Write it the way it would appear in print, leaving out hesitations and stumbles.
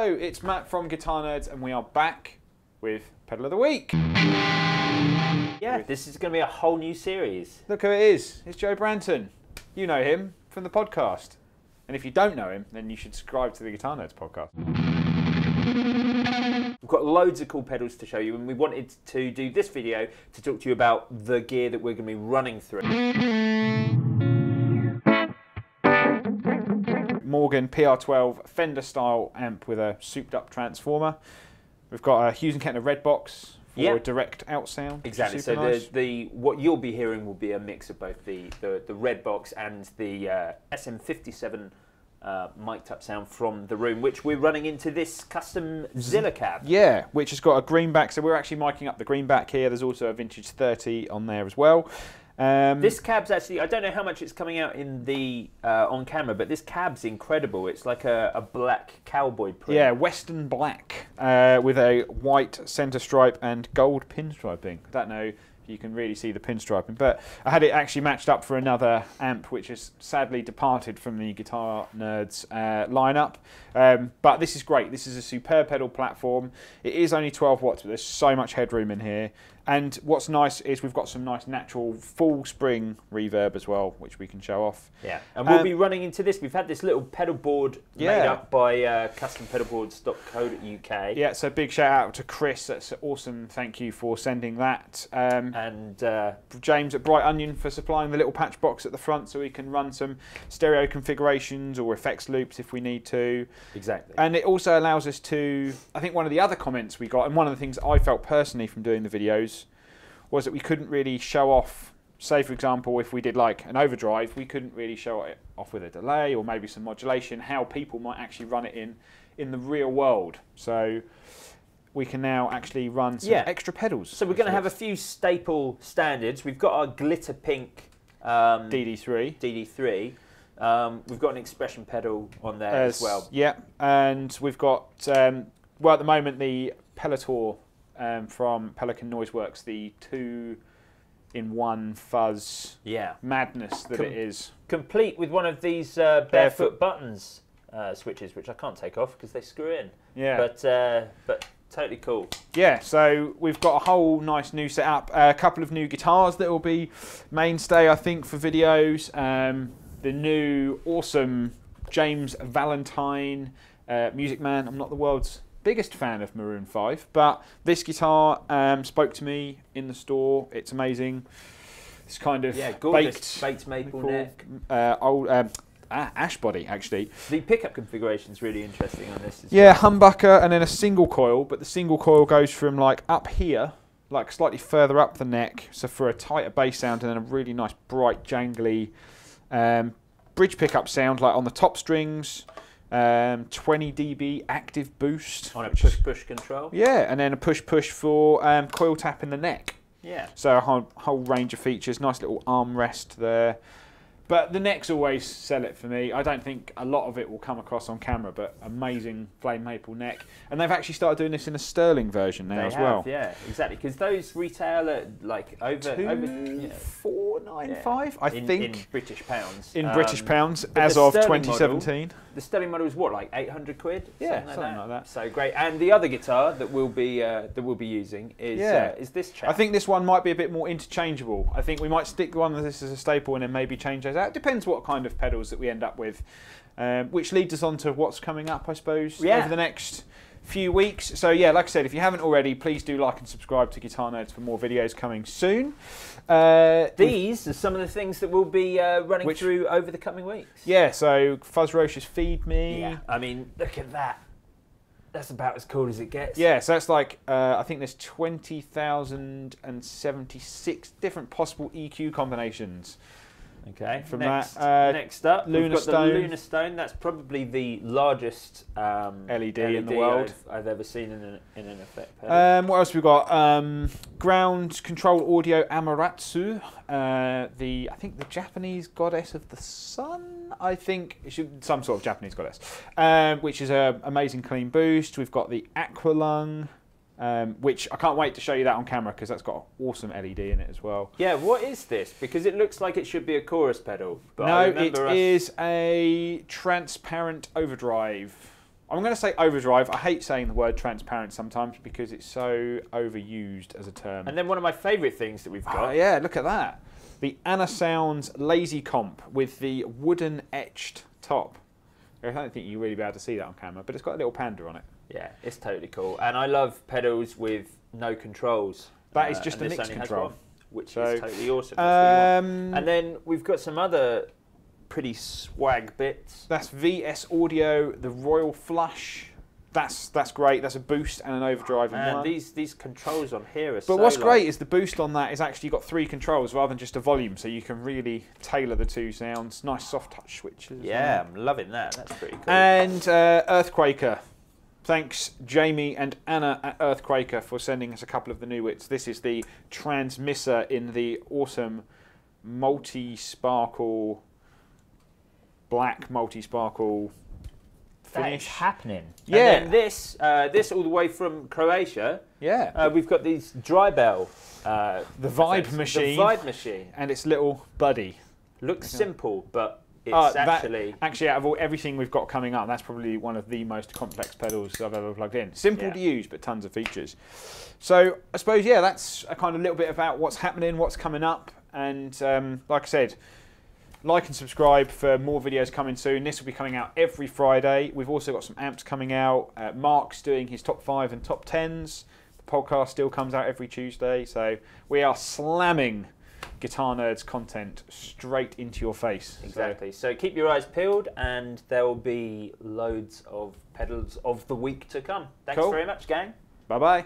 Hello, it's Matt from Guitar Nerds, and we are back with Pedal of the Week. Yeah, this is going to be a whole new series. Look who it is. It's Joe Branton. You know him from the podcast. And if you don't know him, then you should subscribe to the Guitar Nerds podcast. We've got loads of cool pedals to show you, and we wanted to do this video to talk to you about the gear that we're going to be running through. Morgan PR12 Fender style amp with a souped up transformer. We've got a Hughes & Kettner Red Box for direct out sound. Exactly. So nice. what you'll be hearing will be a mix of both the Red Box and the SM57 mic'd up sound from the Room, which we're running into this custom Zilla cab. Yeah, which has got a greenback. So we're actually miking up the greenback here. There's also a Vintage 30 on there as well. This cab's actually, I don't know how much it's coming out in the on camera, but this cab's incredible. It's like a black cowboy print. Yeah, Western black with a white centre stripe and gold pinstriping. I don't know if you can really see the pinstriping, but I had it actually matched up for another amp, which has sadly departed from the Guitar Nerds lineup. But this is great. This is a superb pedal platform. It is only 12 watts, but there's so much headroom in here. And what's nice is we've got some nice natural full spring reverb as well, which we can show off. Yeah, and we'll be running into this. We've had this little pedal board made up by custompedalboards.co.uk. Yeah, so big shout out to Chris. That's awesome. Thank you for sending that. And James at Bright Onion for supplying the little patch box at the front so we can run some stereo configurations or effects loops if we need to. Exactly. And it also allows us to, I think one of the other comments we got, and one of the things I felt personally from doing the videos, was that we couldn't really show off, say for example, if we did like an overdrive, we couldn't really show it off with a delay or maybe some modulation, how people might actually run it in the real world. So we can now actually run some extra pedals. So we're going to have a few staple standards. We've got our glitter pink DD3. We've got an expression pedal on there as well. Yeah, and we've got, well at the moment, the Pelotor from Pelican Noiseworks, the 2-in-1 fuzz madness that it is. Complete with one of these barefoot buttons switches, which I can't take off because they screw in. Yeah. But totally cool. Yeah, so we've got a whole nice new setup, a couple of new guitars that will be mainstay, I think, for videos. The new awesome James Valentine Music Man. I'm not the world's biggest fan of Maroon 5, but this guitar spoke to me in the store. It's amazing. It's kind of baked maple neck, old ash body actually. The pickup configuration is really interesting on this. Humbucker and then a single coil, but the single coil goes from like up here, like slightly further up the neck, so for a tighter bass sound, and then a really nice bright jangly bridge pickup sound, like on the top strings. 20 dB active boost on a push control. Yeah, and then a push for coil tap in the neck. Yeah. So a whole range of features. Nice little armrest there. But the necks always sell it for me. I don't think a lot of it will come across on camera, but amazing flame maple neck. And they've actually started doing this in a sterling version now as well. Yeah, exactly. Because those retail at like over 495, I think. In British pounds. In British pounds, as of 2017. The sterling model is what, like 800 quid? Yeah, something like that. So great. And the other guitar that we'll be using is this chap. I think this one might be a bit more interchangeable. I think we might stick one of this as a staple and then maybe change those out. Depends what kind of pedals that we end up with. Which leads us on to what's coming up, I suppose, over the next few weeks. So yeah, like I said, if you haven't already, please do like and subscribe to Guitar Nerds for more videos coming soon. These are some of the things that we'll be running through over the coming weeks. Yeah, so Fuzz Roche's Feed Me. Yeah, I mean, look at that. That's about as cool as it gets. Yeah, so that's like, I think there's 20,076 different possible EQ combinations. Okay. From next up, Lunar we've got Stone. the Lunar Stone. That's probably the largest LED in the world I've ever seen in an effect pedal. What else have we got? Ground Control Audio Amaterasu. I think the Japanese goddess of the sun. I think some sort of Japanese goddess, which is an amazing clean boost. We've got the Aqualung. Which I can't wait to show you that on camera because that's got awesome LED in it as well. Yeah, what is this? Because it looks like it should be a chorus pedal. But no, it is a transparent overdrive I'm going to say overdrive. I hate saying the word transparent sometimes because it's so overused as a term. And then one of my favourite things that we've got. Oh, yeah, look at that. The Anasounds Lazy Comp with the wooden etched top. I don't think you'll really be able to see that on camera, but it's got a little panda on it. Yeah, it's totally cool. And I love pedals with no controls. That is just a mix control. Which is totally awesome. And then we've got some other pretty swag bits. That's VS Audio, the Royal Flush. That's great. That's a boost and an overdrive in one. These controls on here are But what's great is the boost on that is actually got 3 controls rather than just a volume, so you can really tailor the 2 sounds. Nice soft touch switches. Yeah, I'm loving that. That's pretty cool. And Earthquaker. Thanks, Jamie and Anna at Earthquaker, for sending us a couple of the new wits. This is the transmitter in the awesome multi-sparkle, black multi-sparkle finish. That is happening. Yeah. And then this all the way from Croatia. Yeah. We've got these Drybell. The Vibe Machine. The Vibe Machine. And its little buddy. Looks simple, but it's actually out of everything we've got coming up, that's probably one of the most complex pedals I've ever plugged in. Simple to use, but tons of features. So I suppose, yeah, that's a kind of little bit about what's happening, what's coming up. And like I said, like and subscribe for more videos coming soon. This will be coming out every Friday. We've also got some amps coming out. Mark's doing his top 5 and top 10s. The podcast still comes out every Tuesday. So we are slamming Guitar Nerds content straight into your face. Exactly. So keep your eyes peeled, and there will be loads of pedals of the week to come. Thanks very much, gang. Bye-bye.